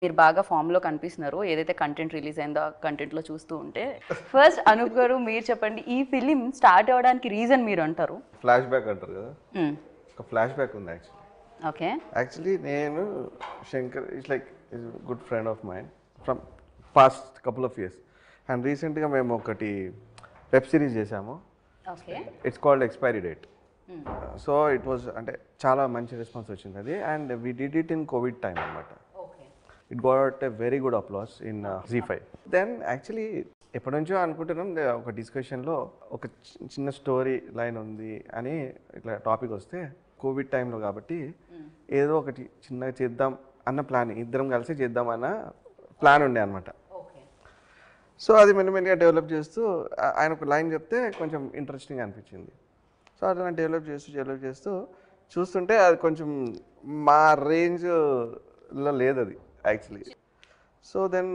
మీరు బాగా ఫామ్లో కనిపిస్తున్నారు ఏదైతే కంటెంట్ రిలీజ్ అయిందో ఆ కంటెంట్లో చూస్తూ ఉంటే. ఫస్ట్ అనూప్ గారు మీరు చెప్పండి, ఈ ఫిలిం స్టార్ట్ అవ్వడానికి రీజన్ మీరు అంటారు? ఫ్లాష్ బ్యాక్ అంటారు కదా, ఒక ఫ్లాష్ బ్యాక్ ఉంది యాక్చువల్లీ. ఓకే. యాక్చువల్లీ నేను Shankar it's like is good friend of mind from past couple of years. And రీసెంట్గా మేము ఒకటి వెబ్ సిరీస్ చేసాము. Okay. It's called expiry date. So it was అంటే చాలా మంచి రెస్పాన్స్ వచ్చింది అది. And we did it in COVID time అనమాట. It got a very good applause in ZEE5. Then actually ఎప్పటి నుంచో అనుకుంటున్నాం, ఒక డిస్కషన్లో ఒక చిన్న స్టోరీ లైన్ ఉంది అని ఇట్లా టాపిక్ వస్తే, కోవిడ్ టైంలో కాబట్టి ఏదో ఒకటి చిన్నగా చేద్దాం అన్న ప్లాన్, ఇద్దరం కలిసి చేద్దాం అన్న ప్లాన్ ఉండే అనమాట. సో అది మెల్లిమెల్లిగా డెవలప్ చేస్తూ ఆయన ఒక లైన్ చెప్తే కొంచెం ఇంట్రెస్టింగ్ అనిపించింది. సో అట్లా డెవలప్ చేస్తూ చూస్తుంటే అది కొంచెం మా రేంజ్లో లేదు అది యాక్చువల్లీ. సో దెన్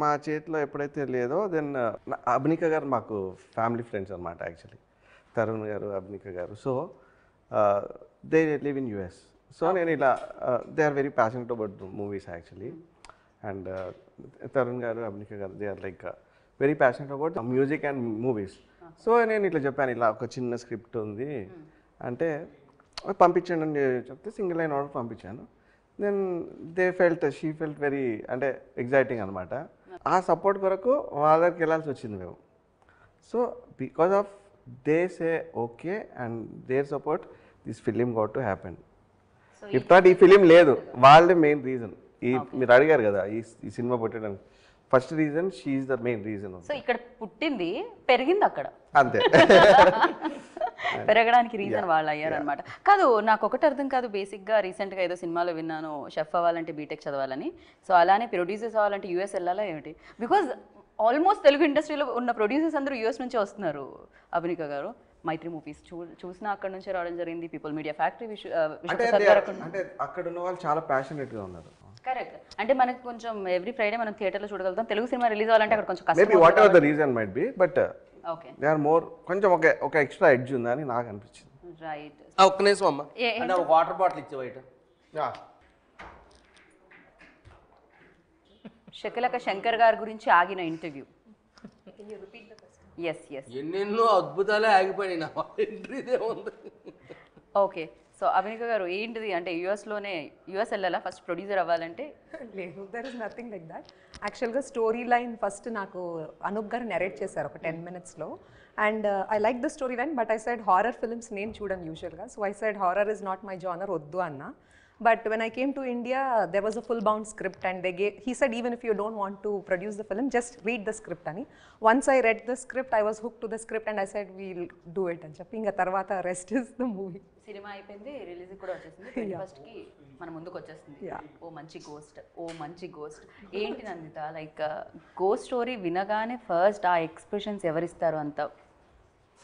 మా చేతిలో ఎప్పుడైతే లేదో దెన్ అభినిక గారు మాకు ఫ్యామిలీ ఫ్రెండ్స్ అనమాట యాక్చువల్లీ, తరుణ్ గారు, అభినిక గారు. So they live in US. So నేను ఇలా they are very passionate about movies actually. And Tarun గారు, అభినిక గారు, they are like very passionate about music and movies. So నేను ఇట్లా చెప్పాను, ఇలా ఒక చిన్న స్క్రిప్ట్ ఉంది అంటే పంపించండి అని చెప్తే సింగిల్ లైన్ ఆర్డర్ పంపించాను. దెన్ షీ ఫెల్ట్ వెరీ అంటే ఎగ్జైటింగ్ అనమాట. ఆ సపోర్ట్ కొరకు వాళ్ళ దగ్గరికి వెళ్ళాల్సి వచ్చింది మేము. So because of they say okay and their support this film got to happen. If not ఈ ఫిలిం లేదు, వాళ్ళే మెయిన్ రీజన్. మీరు అడిగారు కదా ఈ సినిమా పుట్టడానికి, first reason she is the main reason. So ఇక్కడ పుట్టింది, పెరిగింది అక్కడ, అంతే. పెరగడానికి రీజన్ వాళ్ళు అయ్యారనమాట. కాదు, నాకు ఒకటి అర్థం కాదు. బేసిక్గా రీసెంట్గా ఏదో సినిమాలో విన్నాను, షెఫ్ అవ్వాలంటే బీటెక్ చదవాలని. సో అలానే ప్రొడ్యూసర్స్ అవ్వాలంటే US వెళ్ళాలా ఏమిటి? బికాజ్ ఆల్మోస్ట్ తెలుగు ఇండస్ట్రీలో ఉన్న ప్రొడ్యూసర్స్ అందరూ US నుంచే వస్తున్నారు. అభినిక గారు మైత్రి మూవీస్ చూసినా అక్కడ నుంచే రావడం జరిగింది. పీపుల్ మీడియా ఫ్యాక్టరీ అంటే అక్కడ ఉన్న వాళ్ళు చాలా ప్యాషనేట్గా ఉన్నారు. కరెక్ట్. అంటే మనకి కొంచెం ఎవ్రీ ఫ్రైడే మనం థియేటర్లో చూడగలుగుతాం. తెలుగు సినిమా రిలీజ్ అవ్వాలంటే అక్కడ కొంచెం కష్టం. Maybe whatever the reason might be, but okay, they are more కొంచెం ఒక ఎక్స్ట్రా ఎడ్జ్ ఉందని నాకు అనిపించింది. రైట్. ఒక్క నిమిషం అమ్మ, అంటే ఒక వాటర్ బాటిల్ ఇచ్చే బయట. శకలక శంకర్ గారి గురించి ఆగిన ఇంటర్వ్యూ. ఎన్నెన్నో అద్భుతాలే ఆగిపోయినాయి. నా ఎంట్రీదే ఉంది. ఓకే. సో అభినిక గారు ఏంటిది అంటే యూఎస్ వెళ్ళాలా ఫస్ట్ ప్రొడ్యూసర్ అవ్వాలంటే? లేదు, there is nothing like that. యాక్చువల్గా స్టోరీ లైన్ ఫస్ట్ నాకు అనూప్ గారు నెరేట్ చేశారు ఒక 10 minutesలో. And I like the story line, but I said horror films నేను చూడను యూజువల్గా. So I said horror is not my genre, వద్దు అన్న. But when I came to India, there was a full-bound script, and he said, even if you don't want to produce the film, just read the script ani. Once I read the script, I was hooked to the script, and I said, we'll do it అని చెప్పి ఇంకా తర్వాత rest is the movie. Cinema అయిపోయింది, release కూడా వచ్చేసింది, 21st కి మన ముందుకు వచ్చేస్తుంది. ఓ మంచి గోస్ట్. ఏంటి నందిత, లైక్ గోస్ట్ స్టోరీ వినగానే ఫస్ట్ ఆ ఎక్స్ప్రెషన్స్ ఎవరిస్తారు అంత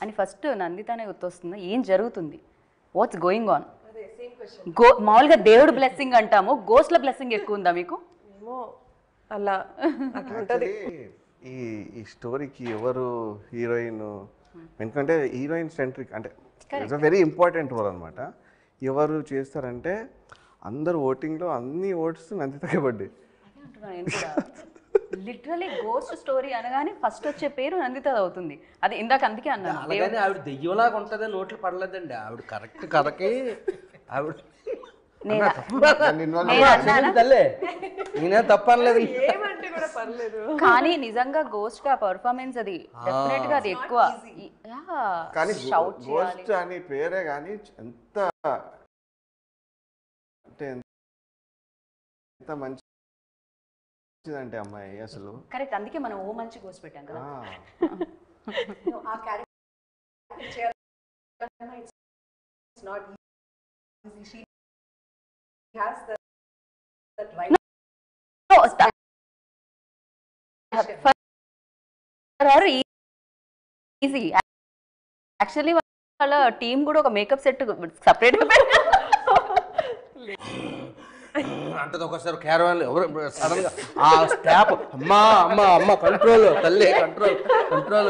అని ఫస్ట్ నందితనే గుర్తొస్తుంది. ఏం జరుగుతుంది? What's going on? మామూలుగా దేవుడు బ్లెస్సింగ్ అంటాము, గోస్ట్ల బ్లెస్సింగ్ ఎక్కువ ఉందా మీకు? అలా ఈ స్టోరీకి ఎవరు హీరోయిన్, ఎందుకంటే హీరోయిన్ సెంట్రిక్ అంటే it's a very important role అనమాట. ఎవరు చేస్తారంటే అందరు ఓటింగ్లో అన్ని ఓట్స్ నందితకే పడ్డాయి. లిటరలీ గోస్ట్ స్టోరీ అనగానే ఫస్ట్ వచ్చే పేరు నందిత అవుతుంది. అది ఇందాక అందుకే అన్నాను. అలాగని ఆవిడ దెయ్యంలాగా ఉంటుందని నోట్లు పడలేదండి. ఆవిడ కరెక్ట్ కథకి ఆవిడ నేనే తప్ప అనలేదు. కానీ నిజంగా గోస్ట్ గా పర్ఫార్మెన్స్ అది డెఫినెట్ గా అది ఎక్కువ. కానీ గోస్ట్ అని పేరే కానీ ఎంత అంటే ఎంత మంచిదంటే అమ్మాయి అసలు. కరెక్ట్, అందుకే మనం ఓ మంచి గోస్ట్ పెట్టాం కదా. ఆ క్యారెక్టర్ చేయాలన్నా it's not easy. She has that right. No, for her easy. Actually వాళ్ళ టీం కూడా ఒక మేకప్ సెట్ సపరేట్ గా అంటే ఒకసారి క్యారవాన్ ఎవరు సడన్ గా ఆ స్టాప్ అమ్మా కంట్రోల్ తల్లి కంట్రోల్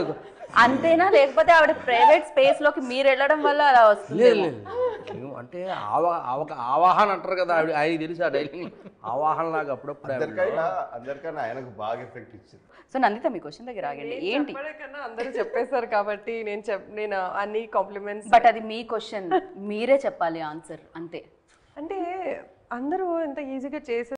అంతేనా? లేకపోతే ఆవిడ ప్రైవేట్ స్పేస్ లోకి మీరు వెళ్ళడం వల్ల అలా వస్తుంది? అంటే ఆవాహన అంటారు కదా ఆయన తెలుసు ఆ డైలాగ్ ఆవాహన లాగా అప్పుడప్పుడు అందరికన్నా ఆయనకు బాగా ఎఫెక్ట్ ఇచ్చింది. సో నందిత మీ క్వశ్చన్ దగ్గర ఆగండి. ఏంటి కన్నా అందరూ చెప్పేశారు కాబట్టి నేను అన్ని కాంప్లిమెంట్స్. బట్ అది మీ క్వశ్చన్, మీరే చెప్పాలి ఆన్సర్ అంతే. అంటే అందరూ ఎంత ఈజీగా చేసే